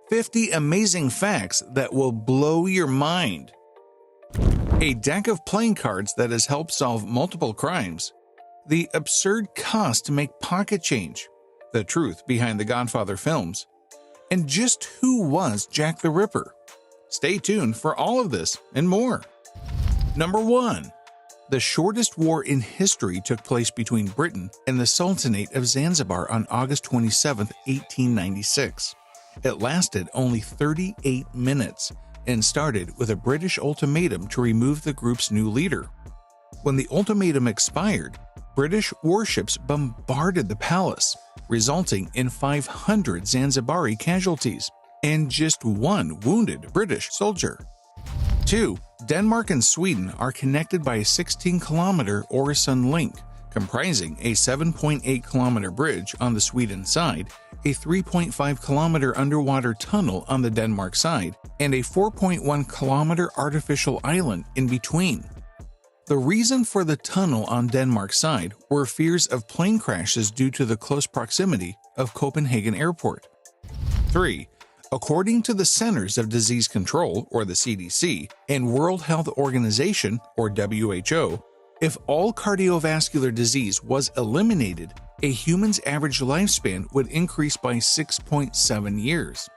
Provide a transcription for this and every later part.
50 amazing facts that will blow your mind. A deck of playing cards that has helped solve multiple crimes. The absurd cost to make pocket change. The truth behind the Godfather films. And just who was Jack the Ripper? Stay tuned for all of this and more. Number 1. The shortest war in history took place between Britain and the Sultanate of Zanzibar on August 27, 1896. It lasted only 38 minutes and started with a British ultimatum to remove the group's new leader. When the ultimatum expired, British warships bombarded the palace, resulting in 500 Zanzibari casualties and just one wounded British soldier. 2. Denmark and Sweden are connected by a 16-kilometer Øresund link, comprising a 7.8-kilometer bridge on the Sweden side, a 3.5-kilometer underwater tunnel on the Denmark side, and a 4.1-kilometer artificial island in between. The reason for the tunnel on Denmark's side were fears of plane crashes due to the close proximity of Copenhagen Airport. 3. According to the Centers of Disease Control, or the CDC, and World Health Organization, or WHO, if all cardiovascular disease was eliminated, a human's average lifespan would increase by 6.7 years.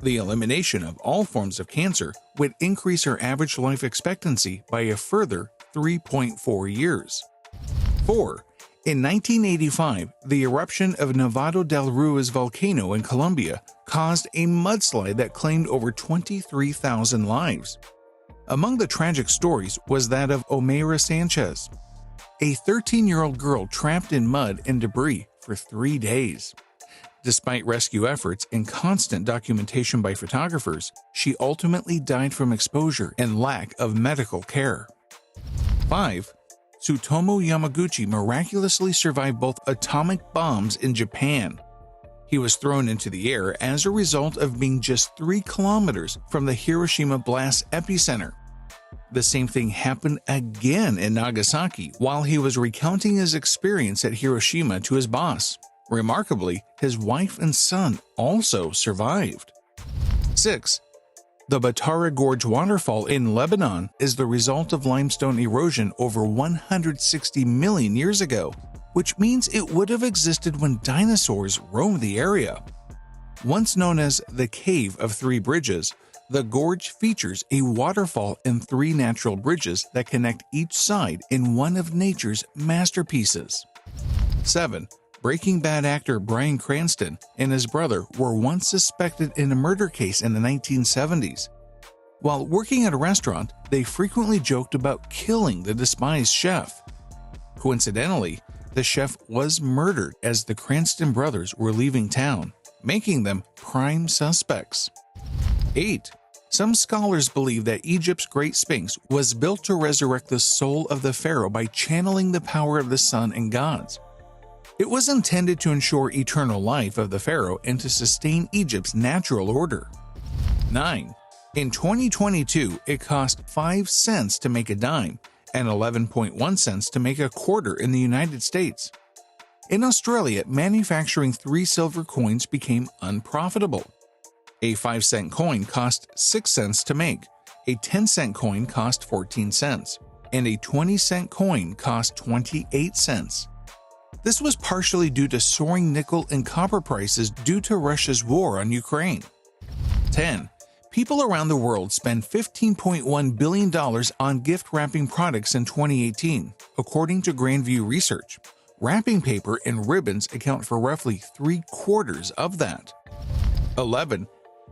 The elimination of all forms of cancer would increase our average life expectancy by a further 3.4 years. 4. In 1985, the eruption of Nevado del Ruiz volcano in Colombia caused a mudslide that claimed over 23,000 lives. Among the tragic stories was that of Omaira Sanchez, a 13-year-old girl trapped in mud and debris for 3 days. Despite rescue efforts and constant documentation by photographers, she ultimately died from exposure and lack of medical care. 5. Tsutomu Yamaguchi miraculously survived both atomic bombs in Japan. He was thrown into the air as a result of being just 3 kilometers from the Hiroshima blast epicenter. The same thing happened again in Nagasaki while he was recounting his experience at Hiroshima to his boss. Remarkably, his wife and son also survived. 6. The Batara Gorge waterfall in Lebanon is the result of limestone erosion over 160 million years ago, which means it would have existed when dinosaurs roamed the area. Once known as the Cave of Three Bridges, the gorge features a waterfall and 3 natural bridges that connect each side in one of nature's masterpieces. 7. Breaking Bad actor Bryan Cranston and his brother were once suspected in a murder case in the 1970s. While working at a restaurant, they frequently joked about killing the despised chef. Coincidentally, the chef was murdered as the Cranston brothers were leaving town, making them prime suspects. 8. Some scholars believe that Egypt's Great Sphinx was built to resurrect the soul of the pharaoh by channeling the power of the sun and gods. It was intended to ensure eternal life of the pharaoh and to sustain Egypt's natural order. 9. In 2022, it cost 5 cents to make a dime and 11.1 cents to make a quarter in the United States. In Australia, manufacturing 3 silver coins became unprofitable. A 5-cent coin cost 6 cents to make, a 10-cent coin cost 14 cents, and a 20-cent coin cost 28 cents. This was partially due to soaring nickel and copper prices due to Russia's war on Ukraine. 10. People around the world spend $15.1 billion on gift wrapping products in 2018, according to Grandview Research. Wrapping paper and ribbons account for roughly 3/4 of that. 11.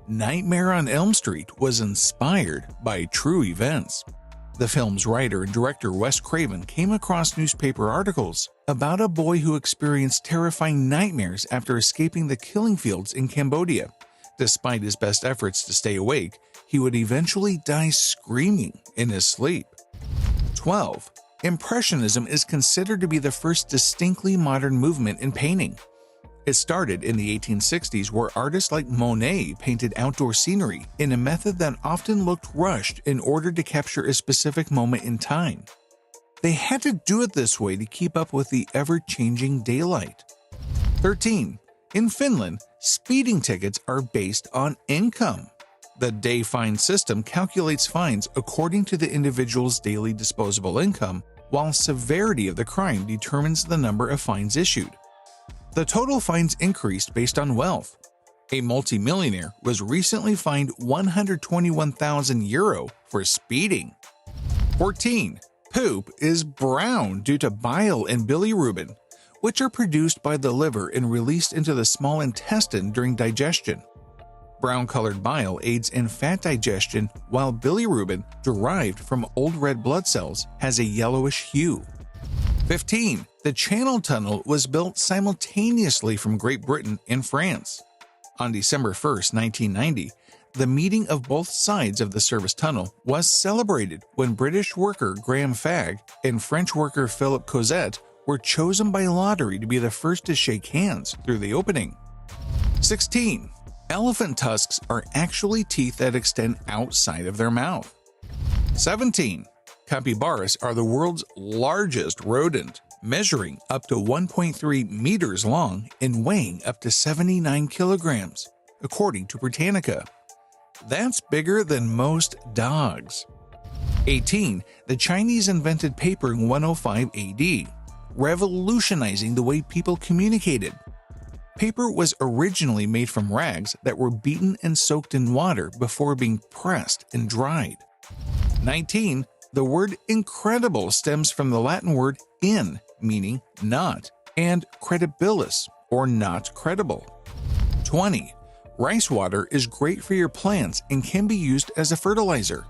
Nightmare on Elm Street was inspired by true events. The film's writer and director Wes Craven came across newspaper articles about a boy who experienced terrifying nightmares after escaping the killing fields in Cambodia. Despite his best efforts to stay awake, he would eventually die screaming in his sleep. 12. Impressionism is considered to be the first distinctly modern movement in painting. It started in the 1860s, where artists like Monet painted outdoor scenery in a method that often looked rushed in order to capture a specific moment in time. They had to do it this way to keep up with the ever-changing daylight. 13. In Finland, speeding tickets are based on income. The day fine system calculates fines according to the individual's daily disposable income, while severity of the crime determines the number of fines issued. The total fines increased based on wealth. A multimillionaire was recently fined €121,000 for speeding. 14. Poop is brown due to bile and bilirubin, which are produced by the liver and released into the small intestine during digestion. Brown-colored bile aids in fat digestion, while bilirubin, derived from old red blood cells, has a yellowish hue. 15. The Channel Tunnel was built simultaneously from Great Britain and France. On December 1, 1990, the meeting of both sides of the service tunnel was celebrated when British worker Graham Fagg and French worker Philip Cosette were chosen by lottery to be the first to shake hands through the opening. 16. Elephant tusks are actually teeth that extend outside of their mouth. 17. Capybaras are the world's largest rodent, measuring up to 1.3 meters long and weighing up to 79 kilograms, according to Britannica. That's bigger than most dogs. 18. The Chinese invented paper in 105 AD, revolutionizing the way people communicated. Paper was originally made from rags that were beaten and soaked in water before being pressed and dried. 19. The word incredible stems from the Latin word in, meaning not, and credibilis, or not credible. 20. Rice water is great for your plants and can be used as a fertilizer.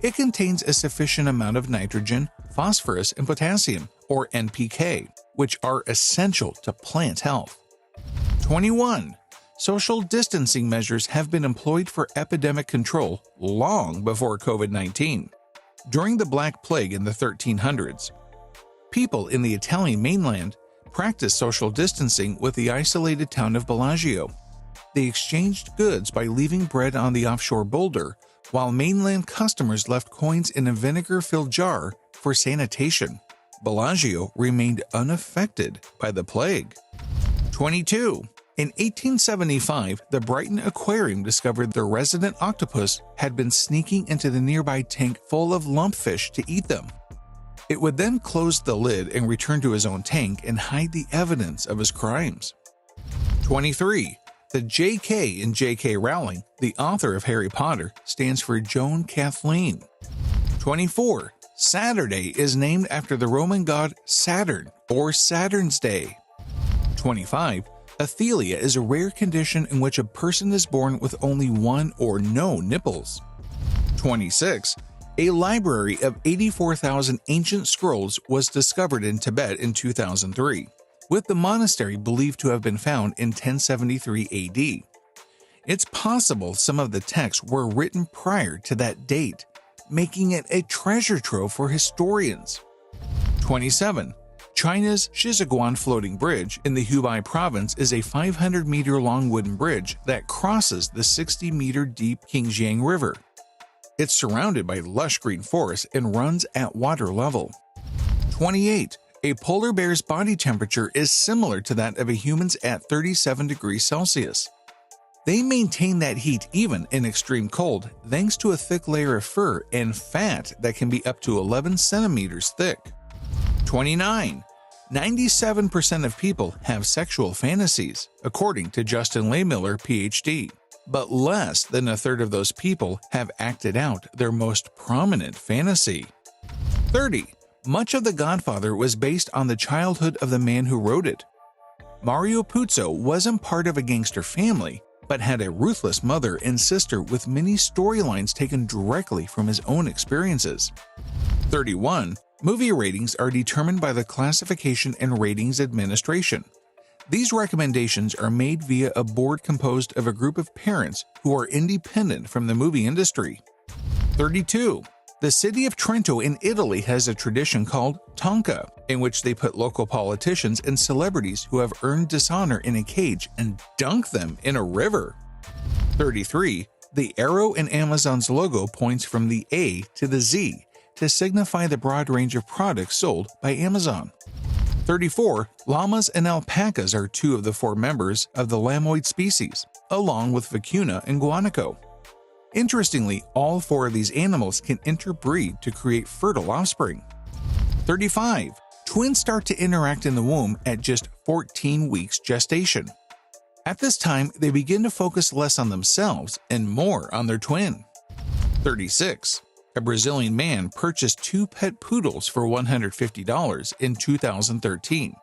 It contains a sufficient amount of nitrogen, phosphorus, and potassium, or NPK, which are essential to plant health. 21. Social distancing measures have been employed for epidemic control long before COVID-19. During the Black Plague in the 1300s, people in the Italian mainland practiced social distancing with the isolated town of Bellagio. They exchanged goods by leaving bread on the offshore boulder, while mainland customers left coins in a vinegar-filled jar for sanitation. Bellagio remained unaffected by the plague. 22. In 1875, the Brighton Aquarium discovered the resident octopus had been sneaking into the nearby tank full of lumpfish to eat them. It would then close the lid and return to his own tank and hide the evidence of his crimes. 23. The J.K. in J.K. Rowling, the author of Harry Potter, stands for Joan Kathleen. 24. Saturday is named after the Roman god Saturn, or Saturn's Day. 25. Athelia is a rare condition in which a person is born with only one or no nipples. 26. A library of 84,000 ancient scrolls was discovered in Tibet in 2003, with the monastery believed to have been found in 1073 AD. It's possible some of the texts were written prior to that date, making it a treasure trove for historians. 27. China's Shiziguan Floating Bridge in the Hubei province is a 500-meter-long wooden bridge that crosses the 60-meter-deep Qingjiang River. It's surrounded by lush green forests and runs at water level. 28. A polar bear's body temperature is similar to that of a human's at 37 degrees Celsius. They maintain that heat even in extreme cold thanks to a thick layer of fur and fat that can be up to 11 centimeters thick. 29. 97% of people have sexual fantasies, according to Justin Laymiller, Ph.D., but less than a third of those people have acted out their most prominent fantasy. 30. Much of The Godfather was based on the childhood of the man who wrote it. Mario Puzo wasn't part of a gangster family, but had a ruthless mother and sister with many storylines taken directly from his own experiences. 31. Movie ratings are determined by the Classification and Ratings Administration. These recommendations are made via a board composed of a group of parents who are independent from the movie industry. 32. The city of Trento in Italy has a tradition called Tonka, in which they put local politicians and celebrities who have earned dishonor in a cage and dunk them in a river. 33. The arrow in Amazon's logo points from the A to the Z to signify the broad range of products sold by Amazon. 34. Llamas and alpacas are two of the four members of the llamoid species, along with vicuna and guanaco. Interestingly, all four of these animals can interbreed to create fertile offspring. 35. Twins start to interact in the womb at just 14 weeks gestation. At this time, they begin to focus less on themselves and more on their twin. 36. A Brazilian man purchased 2 pet poodles for $150 in 2013.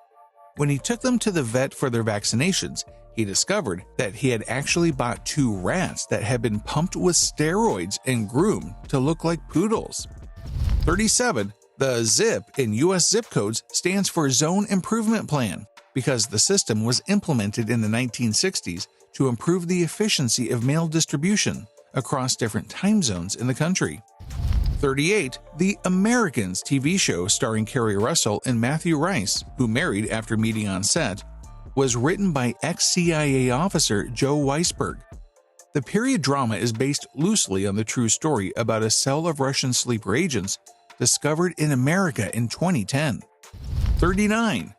When he took them to the vet for their vaccinations, he discovered that he had actually bought 2 rats that had been pumped with steroids and groomed to look like poodles. 37. The ZIP in U.S. zip codes stands for Zone Improvement Plan because the system was implemented in the 1960s to improve the efficiency of mail distribution across different time zones in the country. 38. The Americans TV show starring Kerry Russell and Matthew Rice, who married after meeting on set, was written by ex-CIA officer Joe Weisberg. The period drama is based loosely on the true story about a cell of Russian sleeper agents discovered in America in 2010. 39.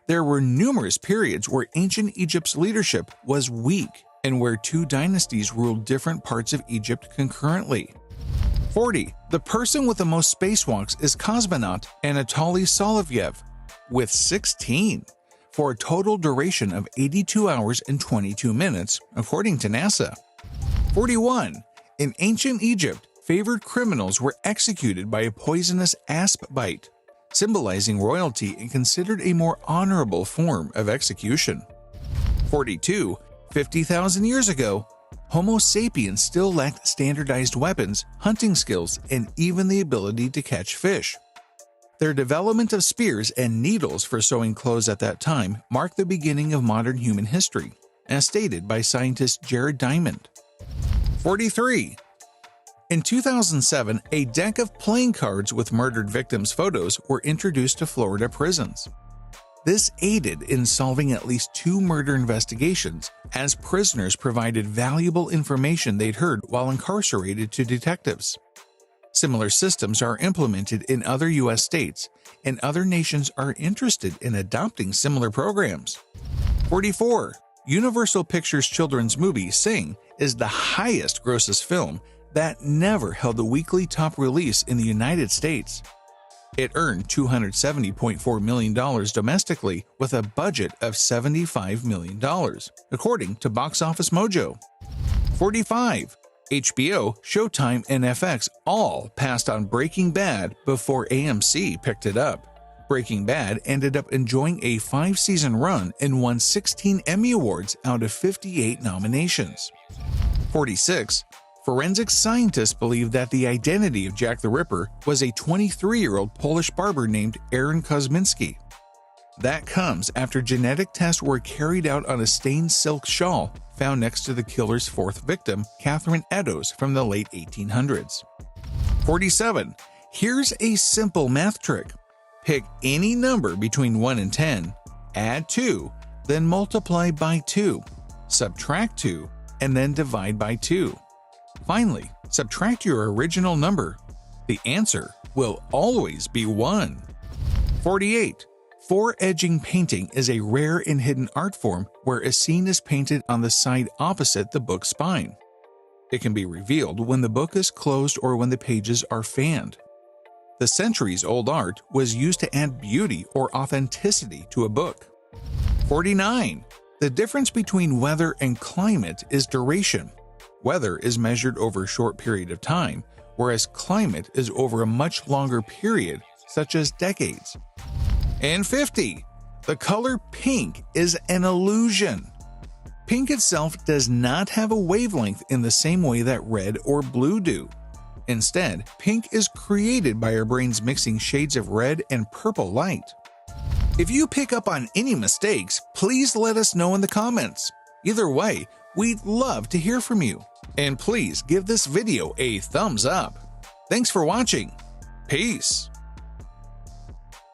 There were numerous periods where ancient Egypt's leadership was weak and where 2 dynasties ruled different parts of Egypt concurrently. 40. The person with the most spacewalks is cosmonaut Anatoly Solovyev, with 16, for a total duration of 82 hours and 22 minutes, according to NASA. 41. In ancient Egypt, favored criminals were executed by a poisonous asp bite, symbolizing royalty and considered a more honorable form of execution. 42. 50,000 years ago, Homo sapiens still lacked standardized weapons, hunting skills, and even the ability to catch fish. Their development of spears and needles for sewing clothes at that time marked the beginning of modern human history, as stated by scientist Jared Diamond. 43. In 2007, a deck of playing cards with murdered victims' photos were introduced to Florida prisons. This aided in solving at least 2 murder investigations, as prisoners provided valuable information they'd heard while incarcerated to detectives. Similar systems are implemented in other U.S. states, and other nations are interested in adopting similar programs. 44. Universal Pictures children's movie Sing is the highest grossest film that never held the weekly top release in the United States. It earned $270.4 million domestically with a budget of $75 million, according to Box Office Mojo. 45. HBO, Showtime, and FX all passed on Breaking Bad before AMC picked it up. Breaking Bad ended up enjoying a 5-season run and won 16 Emmy Awards out of 58 nominations. 46. Forensic scientists believe that the identity of Jack the Ripper was a 23-year-old Polish barber named Aaron Kosminski. That comes after genetic tests were carried out on a stained silk shawl found next to the killer's 4th victim, Catherine Eddowes, from the late 1800s. 47. Here's a simple math trick. Pick any number between 1 and 10, add 2, then multiply by 2, subtract 2, and then divide by 2. Finally, subtract your original number. The answer will always be 1. 48. Four-edging painting is a rare and hidden art form where a scene is painted on the side opposite the book's spine. It can be revealed when the book is closed or when the pages are fanned. The centuries-old art was used to add beauty or authenticity to a book. 49. The difference between weather and climate is duration. Weather is measured over a short period of time, whereas climate is over a much longer period, such as decades. And 50. The color pink is an illusion. Pink itself does not have a wavelength in the same way that red or blue do. Instead, pink is created by our brains mixing shades of red and purple light. If you pick up on any mistakes, please let us know in the comments. Either way, we'd love to hear from you. And please give this video a thumbs up. Thanks for watching. Peace.